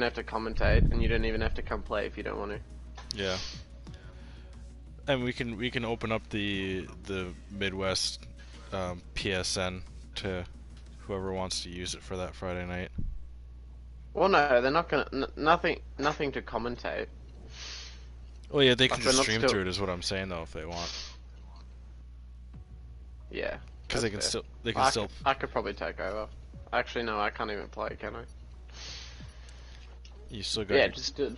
have to commentate, and you don't even have to come play if you don't want to. Yeah. And we can open up the MidWest PSN to whoever wants to use it for that Friday night. Well, no, they're not gonna. Nothing to commentate. Well, yeah, they can Like, just they're not stream still- through it, is what I'm saying, though, if they want. Yeah. Because they can that's fair. still they can I still. could, I could probably take over. Actually, no, I can't even play, can I? You still got. Yeah, your- just do.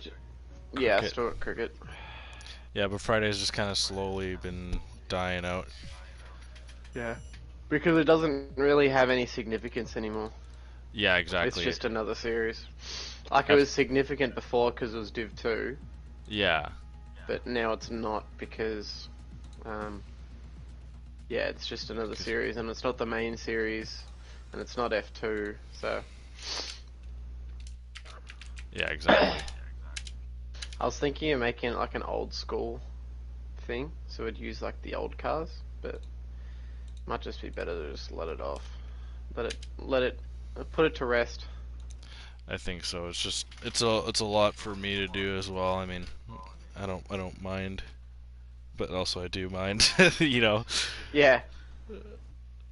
Yeah, Cricket. still at cricket. Yeah, but Friday's just kind of slowly been dying out. Yeah. Because it doesn't really have any significance anymore. Yeah, It's exactly. just another series. Like, it was significant before because it was Div 2, Yeah. but now it's not because, yeah, it's just another series, and it's not the main series, and it's not F2, so... Yeah, exactly. I was thinking of making it like an old school thing, so it'd use like the old cars, but it might just be better to just let it off. Put it to rest. I think so. It's just it's a lot for me to do as well. I mean, I don't mind, but also I do mind. You know. Yeah.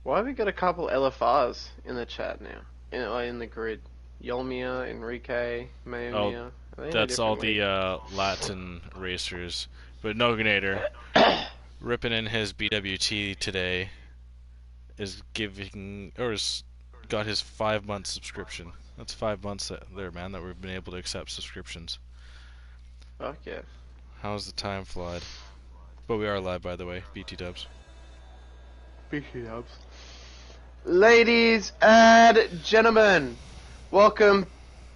Why have we got a couple LFRs in the chat now? In the grid. Yolmia, Enrique, Mayomia. That's all the Latin racers. But Noganator, ripping in his BWT today, is giving got his 5-month subscription. That's 5 months there, man, that we've been able to accept subscriptions. Fuck yeah. How's the time flied? But we are live, by the way. BT Dubs. BT Dubs. Ladies and gentlemen, welcome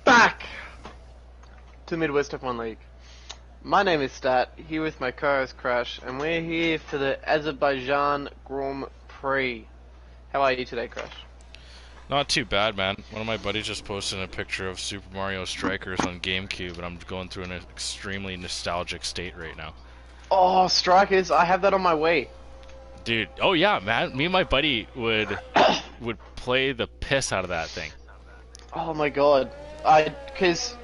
back to Midwest F1 League. My name is Stat, here with my co-host Crash, and we're here for the Azerbaijan Grand Prix. How are you today, Crash? Not too bad, man. One of my buddies just posted a picture of Super Mario Strikers on GameCube, and I'm going through an extremely nostalgic state right now. Oh, Strikers, I have that on my Wii. Dude, oh yeah, man. Me and my buddy would play the piss out of that thing. Oh my god. Because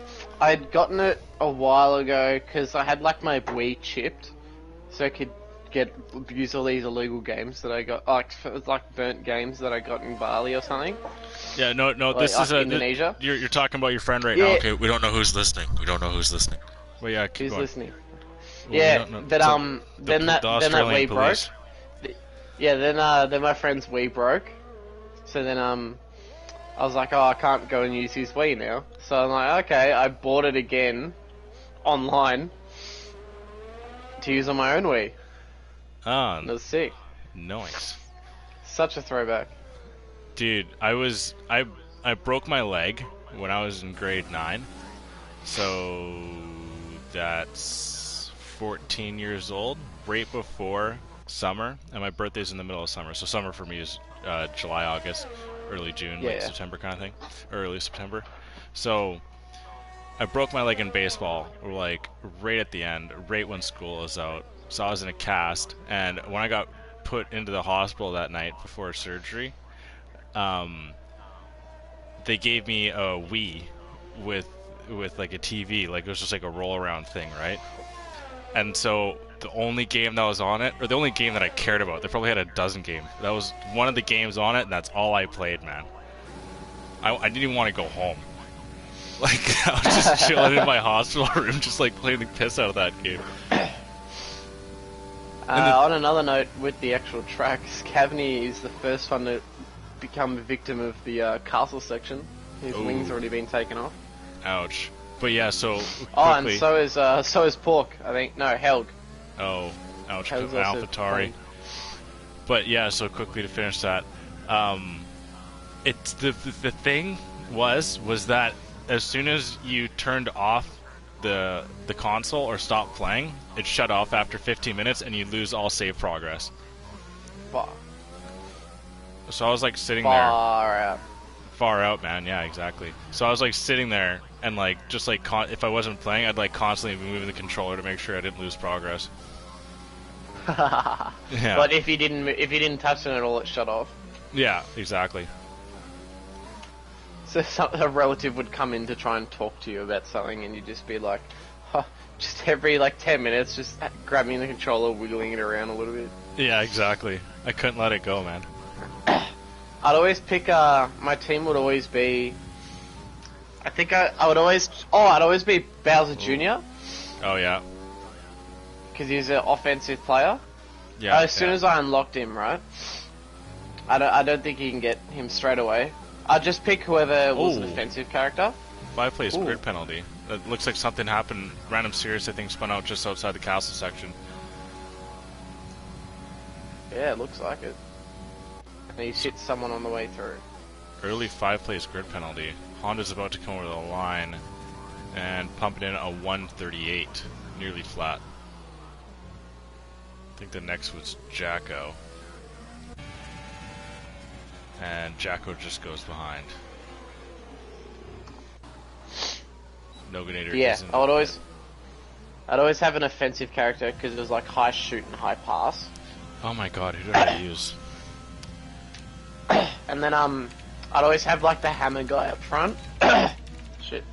I'd gotten it a while ago, because I had like my Wii chipped, so I could use all these illegal games that I got, like burnt games that I got in Bali or something. Yeah, no, Like, this is Indonesia. You're talking about your friend right Yeah. now. Okay, we don't know who's listening. Well, yeah, keep Who's going. listening? Well, we Yeah, don't know. but So, then that Australian Wii broke. police. Yeah, then my friend's Wii broke. So then I was like, oh, I can't go and use his Wii now. So I'm like, okay, I bought it again online to use on my own Wii. Ah, And it was sick. nice. Such a throwback. Dude, I broke my leg when I was in grade 9. So that's 14 years old, right before summer, and my birthday's in the middle of summer. So summer for me is July, August, early June, late Yeah. September kind of thing, early September. So I broke my leg in baseball, like right at the end, right when school was out. So I was in a cast, and when I got put into the hospital that night before surgery, they gave me a Wii with like a TV, like it was just like a roll around thing, right? And so the only game that was on it, or the only game that I cared about, they probably had a dozen games. That was one of the games on it, and that's all I played, man. I didn't even want to go home. Like, I was just chilling in my hospital room, just like playing the piss out of that game. On another note, with the actual track, Scavney is the first one to become a victim of the castle section. His Ooh. wing's already been taken off. Ouch. But yeah, so quickly. Oh, and so is Pork. I think Helg. Oh, ouch. Helg's also AlphaTauri. playing. But yeah, so quickly to finish that, it's the thing was that as soon as you turned off the console or stopped playing, it shut off after 15 minutes and you lose all save progress. Far So I was like sitting there, out. far out, man. Yeah, exactly. So I was like sitting there and like just like if I wasn't playing, I'd like constantly be moving the controller to make sure I didn't lose progress. Yeah. But if you didn't touch it at all, it shut off. Yeah, exactly. So a relative would come in to try and talk to you about something, and you'd just be like, huh, just every like 10 minutes, just grabbing the controller, wiggling it around a little bit. Yeah, exactly. I couldn't let it go, man. I'd always pick, my team would always be, I think I'd always be Bowser Jr. Oh, yeah. Because he's an offensive player. Yeah. As soon as I unlocked him, right, I don't think you can get him straight away. I'd just pick whoever was an offensive character. 5 plays grid penalty. It looks like something happened. Random Sirius, I think, spun out just outside the castle section. Yeah, it looks like it. And he hit someone on the way through. Early 5 plays grid penalty. Honda's about to come over the line and pump it in a 138, nearly flat. I think the next was Jacko. And Jacko just goes behind. Noganator. Yeah, I'd always have an offensive character because it was like high shoot and high pass. Oh my god, who did I use? And then I'd always have like the hammer guy up front. Shit.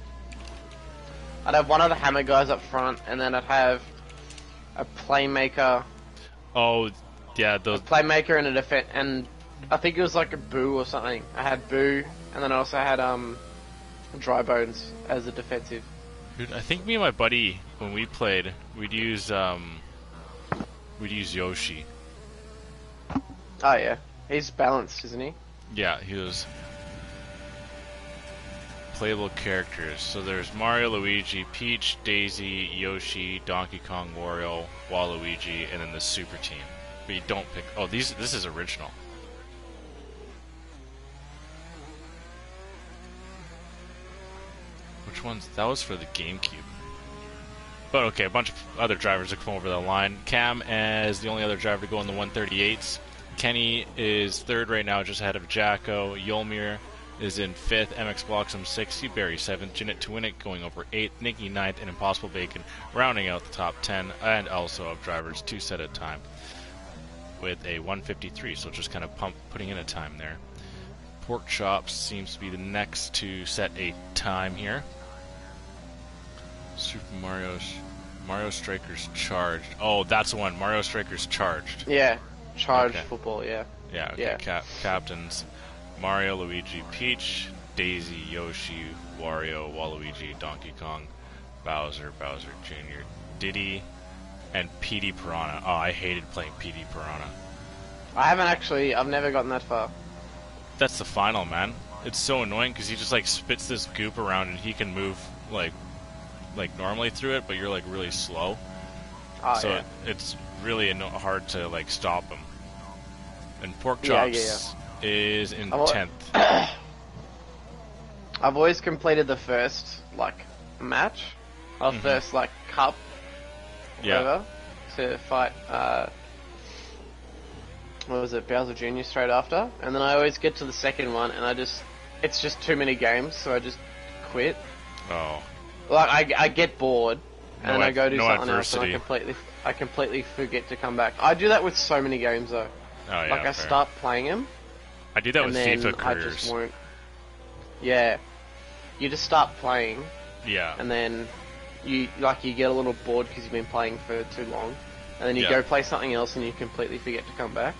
I'd have one of the hammer guys up front, and then I'd have a playmaker. Oh, yeah, those. A playmaker and a defense, and I think it was like a Boo or something. I had Boo, and then I also had Dry Bones as a defensive. Dude, I think me and my buddy, when we played, we'd use Yoshi. Oh yeah, he's balanced, isn't he? Yeah, he was. Playable characters. So there's Mario, Luigi, Peach, Daisy, Yoshi, Donkey Kong, Wario, Waluigi, and then the Super Team. But you don't pick. Oh, this is original. Which ones? That was for the GameCube. But okay, a bunch of other drivers have come over the line. Cam is the only other driver to go in the 138s. Kenny is third right now, just ahead of Jacko. Yolmir is in 5th, MX Bloxham 60, Barry 7th, Jeanette to win it going over 8th, Nikki 9th, and Impossible Bacon rounding out the top 10, and also of drivers 2 set at a time with a 153, so just kind of putting in a time there. Pork Chops seems to be the next to set a time here. Super Mario Strikers Charged. Oh, that's the one, Mario Strikers Charged. Yeah, Charged Okay. Football, yeah. Yeah, okay. Yeah. Captains Mario, Luigi, Peach, Daisy, Yoshi, Wario, Waluigi, Donkey Kong, Bowser, Bowser Jr., Diddy, and PD Piranha. Oh, I hated playing PD Piranha. I've never gotten that far. That's the final, man. It's so annoying because he just like spits this goop around and he can move like normally through it, but you're like really slow. Oh, so yeah. it's really hard to like stop him. And Pork Chops is in 10th. I've always completed the first like match, or first like cup, whatever, to fight. What was it, Bowser Jr. straight after, and then I always get to the second one, and it's just too many games, so I just quit. Oh. Like I get bored, and then I go do something adversity. else, and I completely forget to come back. I do that with so many games though. Oh yeah. Like I start playing them. I do that and with then FIFA I careers. just won't. Yeah, you just start playing, Yeah. and then you get a little bored because you've been playing for too long, and then you go play something else, and you completely forget to come back.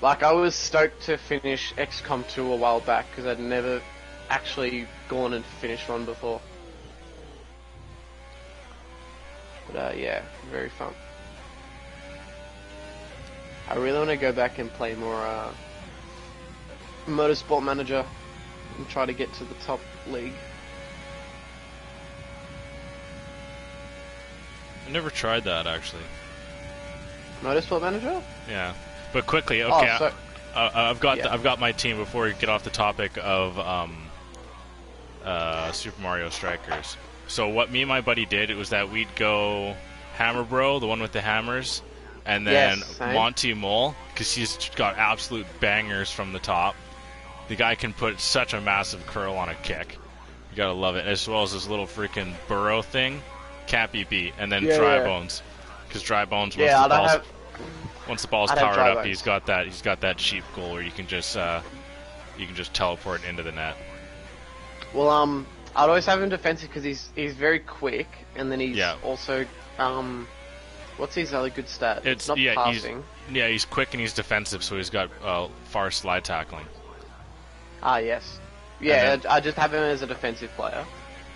Like I was stoked to finish XCOM 2 a while back because I'd never actually gone and finished one before. But yeah, very fun. I really want to go back and play more Motorsport Manager and try to get to the top league. I never tried that actually. Motorsport Manager? Yeah, but quickly, okay. Oh, I've got my team before we get off the topic of Super Mario Strikers. So what me and my buddy did was that we'd go Hammer Bro, the one with the hammers, and then Monty Mole, because he's got absolute bangers from the top. The guy can put such a massive curl on a kick. You gotta love it. As well as this little freaking burrow thing. Can't be beat. And then Dry Bones. Because Dry Bones, once the ball's powered up, he's got that cheap goal where you can just you can just teleport into the net. Well, I'd always have him defensive because he's very quick, and then he's also what's his other good stat? It's not passing. He's quick and he's defensive, so he's got far slide tackling. Ah, yes. Yeah, I just have him as a defensive player.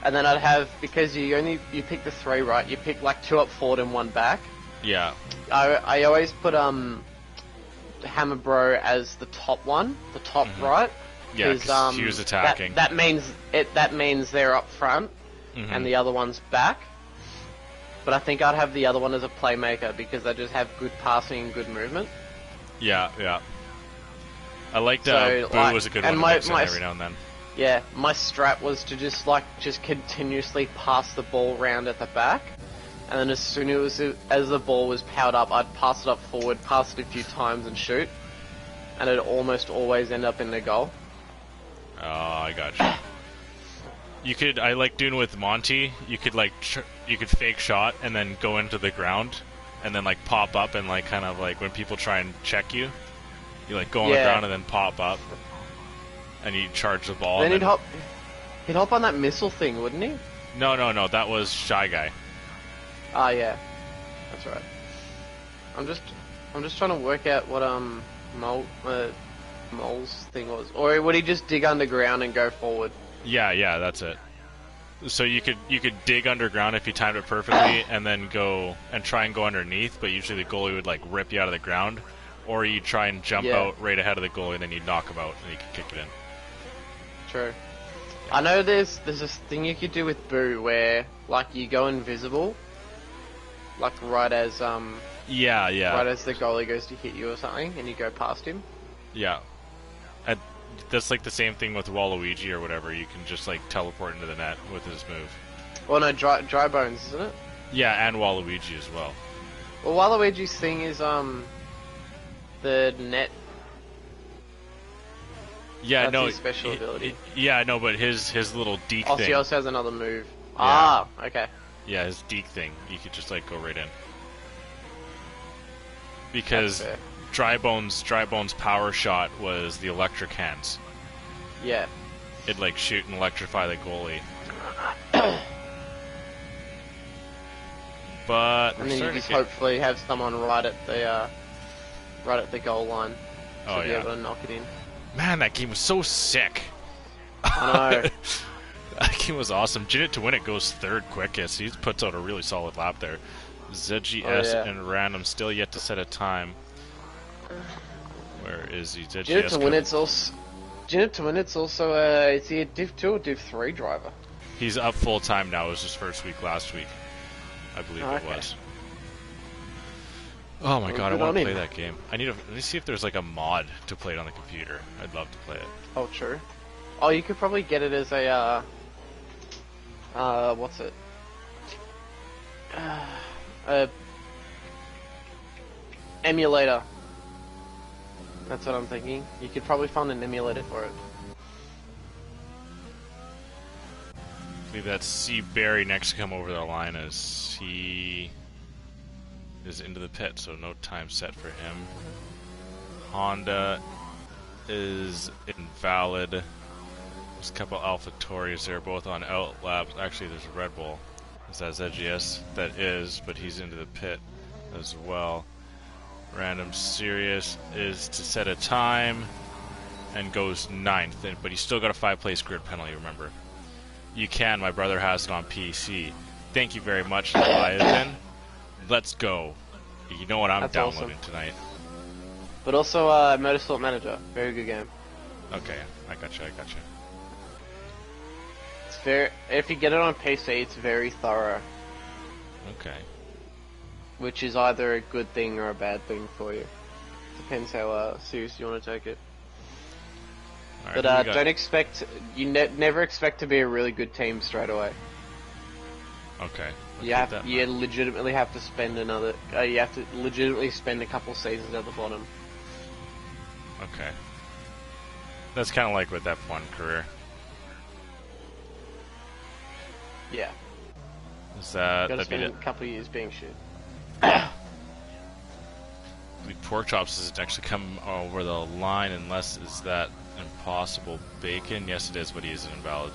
And then I'd have, because you pick the 3, right? You pick like 2 up forward and 1 back. Yeah. I always put Hammer Bro as the top one, the top right. Yeah, because he was attacking. That means they're up front, and the other one's back. But I think I'd have the other one as a playmaker because they just have good passing and good movement. Yeah. I liked Boo was a good one to mix in every now and then. Yeah, my strat was to just continuously pass the ball round at the back, and then as soon as the ball was powered up, I'd pass it up forward, pass it a few times, and shoot, and it'd almost always end up in the goal. Oh, I gotcha. I like doing with Monty. You could you could fake shot and then go into the ground, and then like pop up and like kind of like when people try and check you, you like go on the ground and then pop up. And he'd charge the ball. Then he'd hop on that missile thing, wouldn't he? No, that was Shy Guy. Ah, yeah, that's right. I'm just trying to work out what Mole's thing was, or would he just dig underground and go forward? Yeah, that's it. So you could dig underground if you timed it perfectly, and then go and try and go underneath. But usually the goalie would like rip you out of the ground, or you try and jump out right ahead of the goalie, and then you'd knock him out, and you could kick it in. True. I know there's this thing you could do with Boo where like you go invisible, like right as right as the goalie goes to hit you or something, and you go past him. Yeah, and that's like the same thing with Waluigi or whatever. You can just like teleport into the net with his move. Well, no, dry bones, isn't it? Yeah, and Waluigi as well. Well, Waluigi's thing is the net. Yeah, that's his special ability. But his little deek thing. He also has another move. Yeah. Ah, okay. Yeah, his deek thing. You could just like go right in. Because Dry Bones' power shot was the electric hands. Yeah. It'd like shoot and electrify the goalie. But and then you just hopefully have someone right at the goal line to be able to knock it in. Man, that game was so sick. I know. That game was awesome. Jinit to win it goes 3rd quickest. He puts out a really solid lap there. ZGS and Random still yet to set a time. Where is he? Jinit to win it's also is he a Div 2 or Div 3 driver? He's up full time now. It was his first week last week, I believe it was. Oh my god, I want to play that game. Let me see if there's like a mod to play it on the computer. I'd love to play it. Oh, true. Oh, you could probably get it as a, what's it? Emulator. That's what I'm thinking. You could probably find an emulator for it. I believe that's C. Barry next to come over the line as he is into the pit, so no time set for him. Honda is invalid. There's a couple Alpha Tauris there, both on out laps. Actually, there's a Red Bull. Is that ZGS? That is, but he's into the pit as well. Random Serious is to set a time and goes 9th, but he's still got a 5-place grid penalty, remember. You can, my brother has it on PC. Thank you very much, Leviathan. Let's go. You know what I'm downloading tonight. But also Motorsport Manager. Very good game. Okay, I gotcha. It's very... If you get it on PC, it's very thorough. Okay. Which is either a good thing or a bad thing for you. Depends how serious you want to take it. Right, but don't expect... You never expect to be a really good team straight away. Okay. You legitimately have to spend you have to legitimately spend a couple seasons at the bottom. Okay. That's kind of like with F1 career. Yeah. Is that... Gotta spend a couple of years being shit. Pork Chops doesn't actually come over the line unless is that Impossible Bacon. Yes, it is, but he is invalid.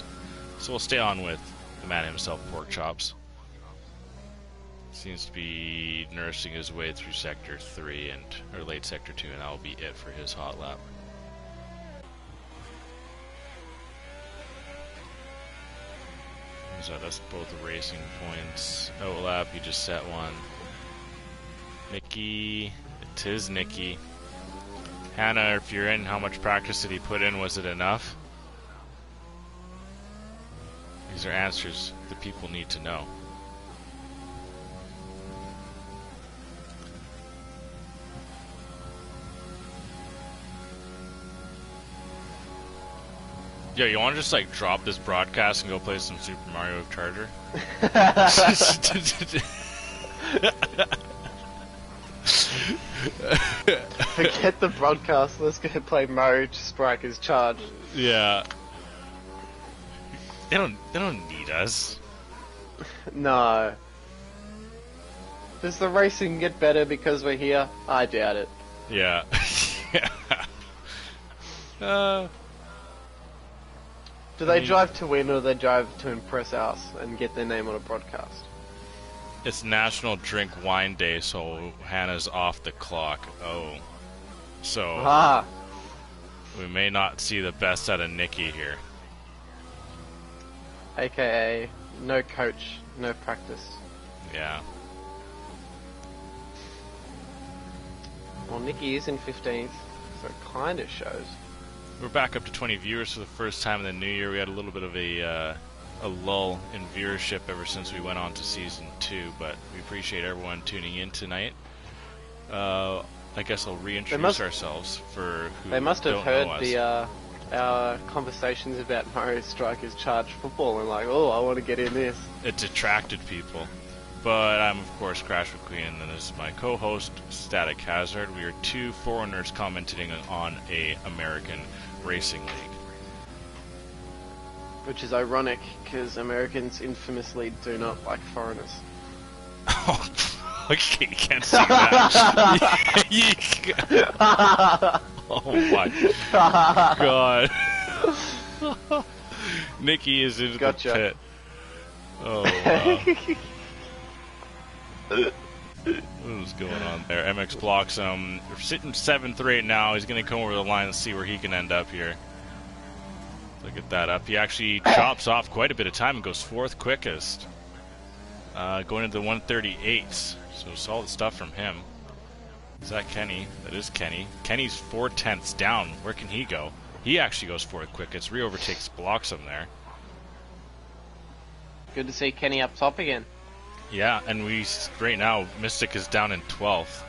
So we'll stay on with the man himself, Pork Chops. Seems to be nursing his way through Sector 3 or late Sector 2, and that will be it for his hot lap. So that's both the racing points. Outlap, he just set one. Nikki, it is Nikki. Hannah, if you're in, how much practice did he put in? Was it enough? These are answers the people need to know. Yo, you want to just like drop this broadcast and go play some Super Mario Charger? Forget the broadcast. Let's go play Mario Strikers Charge. Yeah. They don't need us. No. Does the racing get better because we're here? I doubt it. Yeah. Do they drive to win or do they drive to impress us and get their name on a broadcast? It's National Drink Wine Day, so Hannah's off the clock. Oh. So, we may not see the best out of Nikki here. AKA, no coach, no practice. Yeah. Well, Nikki is in 15th, so it kind of shows. We're back up to 20 viewers for the first time in the new year. We had a little bit of a lull in viewership ever since we went on to Season 2, but we appreciate everyone tuning in tonight. I guess I'll reintroduce ourselves for who They must have don't heard know us. our conversations about Mario Strikers Charge Football and like, oh, I want to get in this. It attracted people. But I'm, of course, Crash McQueen, and this is my co-host, Static Hazard. We are two foreigners commenting on a American racing league. Which is ironic, because Americans infamously do not like foreigners. Oh, okay, you can't see that. Oh my god. Nikki is in the pit. Oh, wow. What is going on there? MX blocks him. We're sitting 7th right now. He's going to come over the line and see where he can end up here. Look at that up. He actually chops off quite a bit of time and goes 4th quickest. Going into the 138s. So solid stuff from him. Is that Kenny? That is Kenny. Kenny's 4/10ths down. Where can he go? He actually goes 4th quickest. Re-overtakes, blocks him there. Good to see Kenny up top again. Yeah, and right now, Mystic is down in 12th.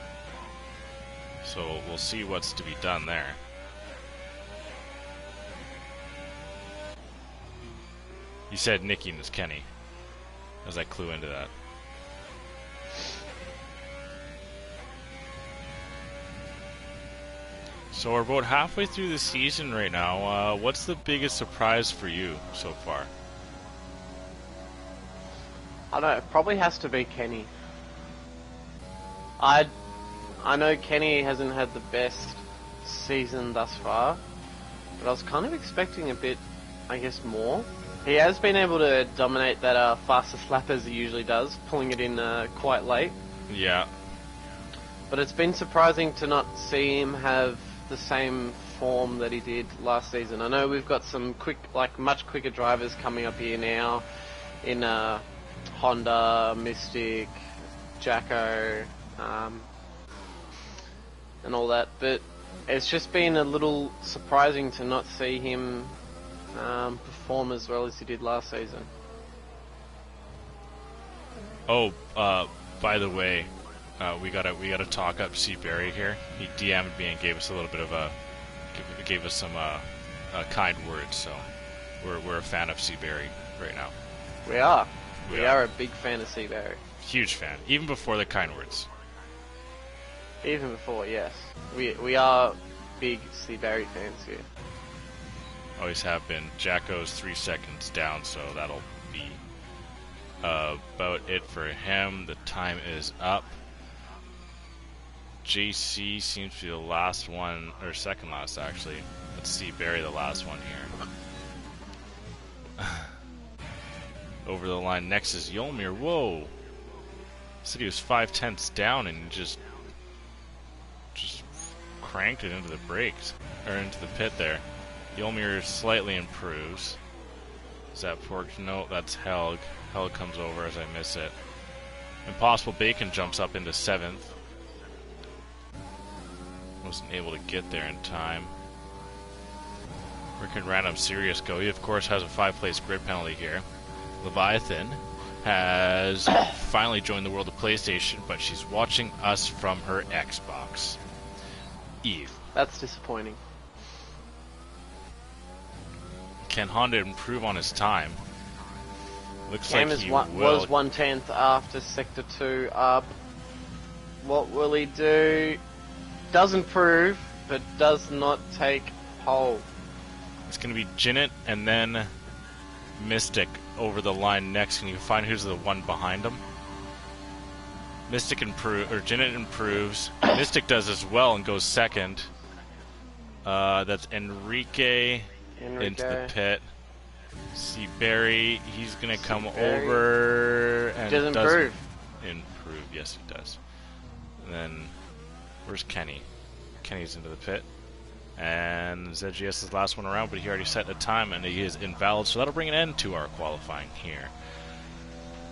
So we'll see what's to be done there. You said Nikki and it's Kenny. As I clue into that. So we're about halfway through the season right now. What's the biggest surprise for you so far? I don't know, it probably has to be Kenny. I know Kenny hasn't had the best season thus far, but I was kind of expecting a bit, I guess, more. He has been able to dominate that fastest lap as he usually does, pulling it in quite late. Yeah. But it's been surprising to not see him have the same form that he did last season. I know we've got some much quicker drivers coming up here now in Honda, Mystic, Jacko, and all that, but it's just been a little surprising to not see him perform as well as he did last season. Oh, by the way, we gotta talk up C. Barry here. He DM'd me and gave us a little bit of gave us some kind words. So we're a fan of C. Barry right now. We are. We are a big fan of C. Barry. Huge fan, even before the kind words. Even before, yes. We are big C. Barry fans here. Always have been. Jacko's 3 seconds down, so that'll be about it for him. The time is up. JC seems to be the last one, or second last actually. Let's see, Barry the last one here. Over the line next is Yolmir. Whoa! Said he was 5/10 down and just cranked it into the brakes, or into the pit there. Yolmir slightly improves. Is that Pork? No, that's Helg. Helg comes over as I miss it. Impossible Bacon jumps up into 7th. Wasn't able to get there in time. Where can Random Sirius go? He, of course, has a 5-place grid penalty here. Leviathan has finally joined the world of PlayStation, but she's watching us from her Xbox. Eve. That's disappointing. Can Honda improve on his time? Looks Cam like he was 1/10 after Sector 2 up. What will he do? Does improve, but does not take pole. It's going to be Jinnit and then Mystic over the line next. Can you find who's the one behind him? Jinnit improves. Mystic does as well and goes second. That's Enrique into the pit. See Barry, he's gonna come over and does improve. Yes, he does. And then where's Kenny? Kenny's into the pit. And ZGS is the last one around, but he already set a time and he is invalid, so that'll bring an end to our qualifying here.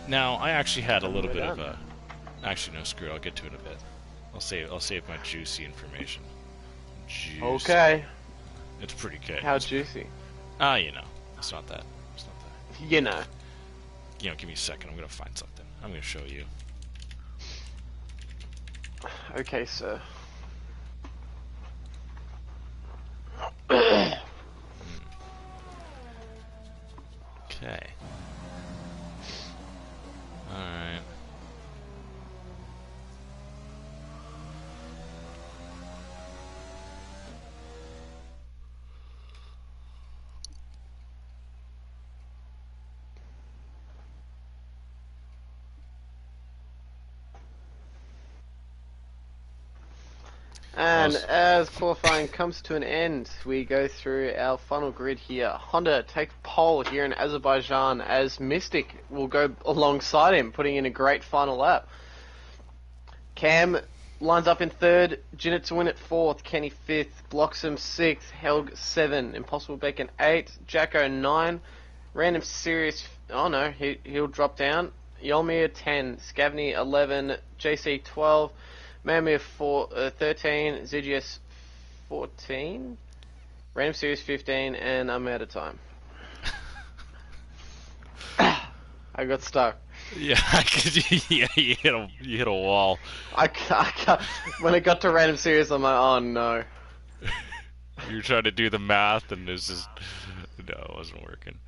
Now, I actually had a little bit of a... Actually, no, screw it, I'll get to it in a bit. I'll save my juicy information. Juicy. Okay. It's pretty good. How juicy? You know. It's not that. You know. Give me a second, I'm gonna find something. I'm gonna show you. Okay, sir. Okay. Alright. And as qualifying comes to an end, we go through our final grid here. Honda take pole here in Azerbaijan as Mystic will go alongside him, putting in a great final lap. Cam lines up in 3rd, Jinnit to win at 4th, Kenny 5th, Bloxham 6th, Helg 7, Impossible Bacon 8, Jacko 9, Random Sirius, oh no, he'll drop down, Yolmir 10, Scavney 11, JC 12, Mamir 13, ZGS 14, Random Series 15, and I'm out of time. I got stuck. Yeah, you hit a wall. I can't, when it got to Random Series, I'm like, oh no. You're trying to do the math, and it's just... No, it wasn't working.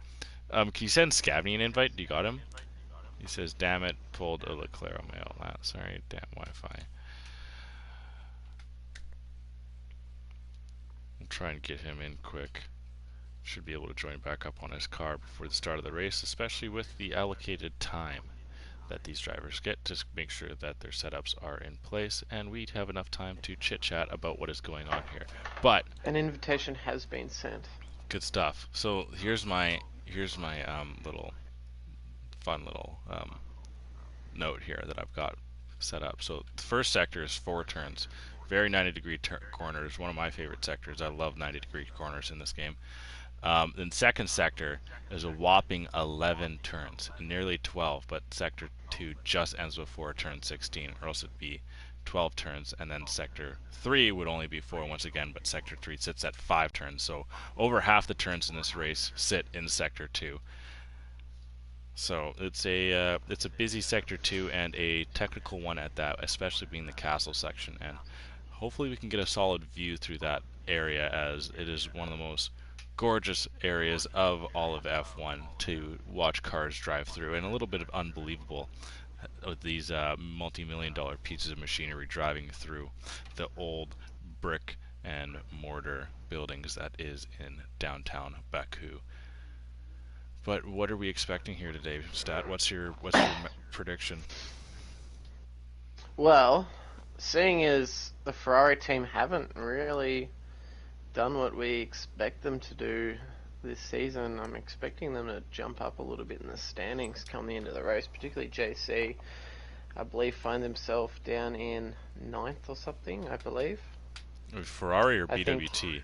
Can you send Scavney an invite? You got him? He says, damn it, pulled a Leclerc on my outlet. Sorry, damn Wi-Fi. Try and get him in quick. Should be able to join back up on his car before the start of the race, especially with the allocated time that these drivers get to make sure that their setups are in place and we have enough time to chit chat about what is going on here. But an invitation has been sent. Good stuff. So here's my little fun little note here that I've got set up. So the first sector is 4 turns. Very 90-degree corners, one of my favorite sectors. I love 90-degree corners in this game. Then second sector is a whopping 11 turns, nearly 12, but sector 2 just ends before turn 16, or else it'd be 12 turns, and then sector 3 would only be 4 once again, but sector 3 sits at 5 turns, so over half the turns in this race sit in sector 2. So it's a busy sector 2 and a technical one at that, especially being the castle section, and hopefully we can get a solid view through that area, as it is one of the most gorgeous areas of all of F1 to watch cars drive through, and a little bit of unbelievable with these multi-million-dollar pieces of machinery driving through the old brick and mortar buildings that is in downtown Baku. But what are we expecting here today, Stat? What's your prediction? Well, seeing as the Ferrari team haven't really done what we expect them to do this season, I'm expecting them to jump up a little bit in the standings come the end of the race, particularly JC. I believe find themselves down in 9th or something, I believe. Ferrari or I think BWT?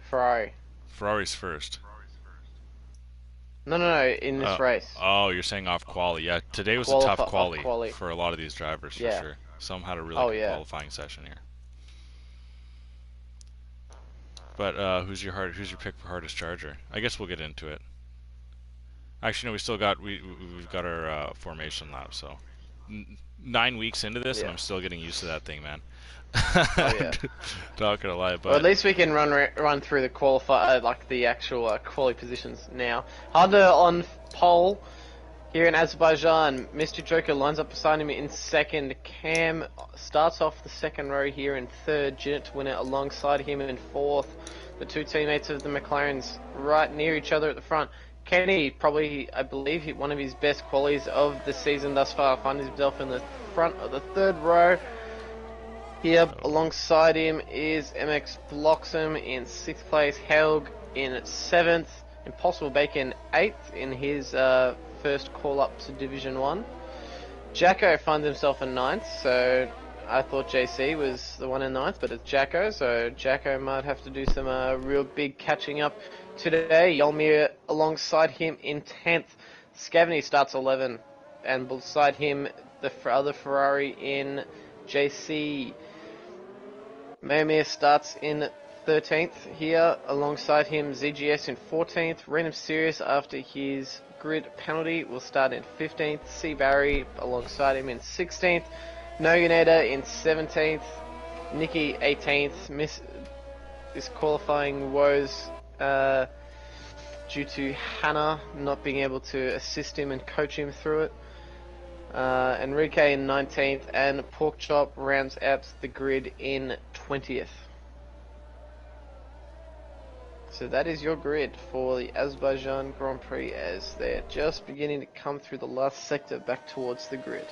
Ferrari. Ferrari's first. No, in this race. Oh, you're saying off quali. Yeah, today was a tough Off quali quali. for a lot of these drivers, for Yeah. sure. Some had a really Oh, good yeah. qualifying session here. But who's your pick for hardest charger? I guess we'll get into it. Actually, no, we've got our formation lap. So 9 weeks into this, and I'm still getting used to that thing, man. Oh yeah. Not gonna lie, but well, at least we can run through the like the actual quali positions now. Harder on pole here in Azerbaijan. Mr. Joker lines up beside him in second. Cam starts off the second row here in third. Ginett Winner alongside him in fourth. The two teammates of the McLarens right near each other at the front. Kenny, probably, I believe, hit one of his best qualies of the season thus far. Finds himself in the front of the third row. Here, alongside him is MX Bloxham in 6th place. Helg in 7th. Impossible Bacon 8th in his first call-up to Division 1. Jacko finds himself in 9th, so I thought JC was the one in 9th, but it's Jacko, so Jacko might have to do some real big catching up today. Yolmir alongside him in 10th. Scavney starts 11th, and beside him the other Ferrari in JC. Maymir starts in 13th here, alongside him ZGS in 14th. Random Sirius after his grid penalty will start in 15th. C. Barry alongside him in 16th. Noganeda in 17th. Nikki 18th. Miss this qualifying woes due to Hannah not being able to assist him and coach him through it. Enrique in 19th, and Porkchop rounds out the grid in 20th. So that is your grid for the Azerbaijan Grand Prix as they're just beginning to come through the last sector back towards the grid.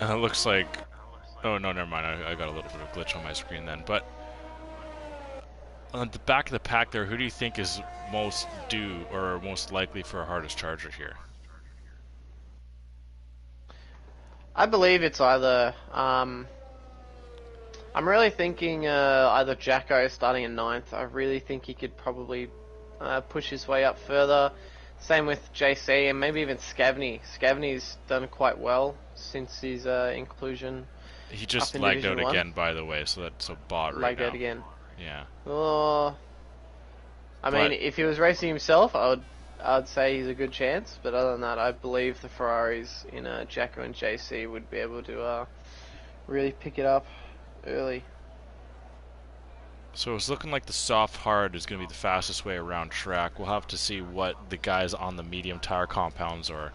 it looks like... Oh, no, never mind. I got a little bit of glitch on my screen then. But on the back of the pack there, who do you think is most due or most likely for a hardest charger here? I believe it's either... I'm really thinking either Jacko starting in 9th. I really think he could probably push his way up further. Same with JC and maybe even Scavney. Scavney's done quite well since his inclusion. He just lagged out again, by the way, so that's a bot right now. Lagged out again. Yeah. Oh, I mean, if he was racing himself, I'd say he's a good chance. But other than that, I believe the Ferraris in Jacko and JC would be able to really pick it up early. So it's looking like the soft hard is going to be the fastest way around track. We'll have to see what the guys on the medium tire compounds or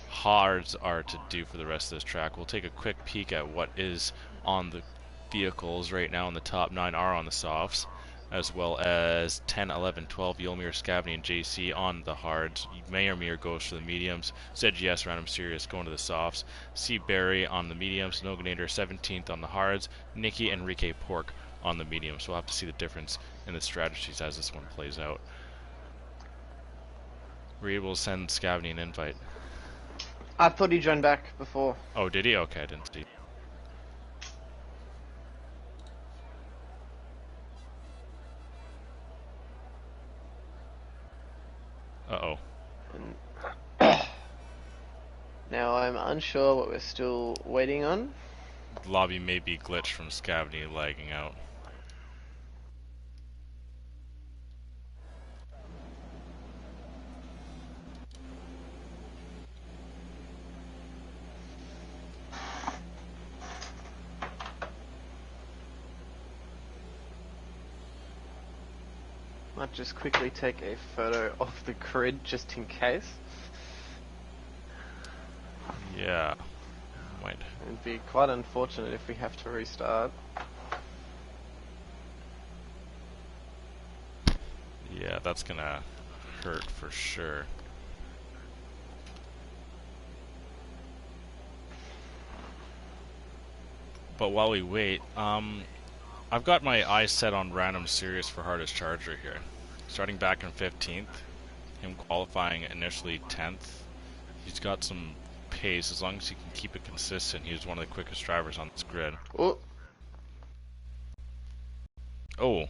hards are to do for the rest of this track. We'll take a quick peek at what is on the vehicles right now, and the top 9 are on the softs, as well as 10, 11, 12, Yolmir, Scavney, and JC on the hards. Mayermere goes for the mediums. ZGS, Random Sirius going to the softs. C. Barry on the mediums. Noganator 17th on the hards. Nikki Enrique Pork on the mediums. So we'll have to see the difference in the strategies as this one plays out. Were you able to send Scavney an invite? I thought he joined back before. Oh, did he? Okay, I didn't see. Uh-oh. Now I'm unsure what we're still waiting on. The lobby may be glitched from Scavney lagging out. Might just quickly take a photo of the grid just in case. Yeah. Might. It'd be quite unfortunate if we have to restart. Yeah, that's gonna hurt for sure. But while we wait, I've got my eyes set on random series for hardest charger here. Starting back in 15th, him qualifying initially 10th. He's got some pace as long as he can keep it consistent. He's one of the quickest drivers on this grid. Oh, Oh,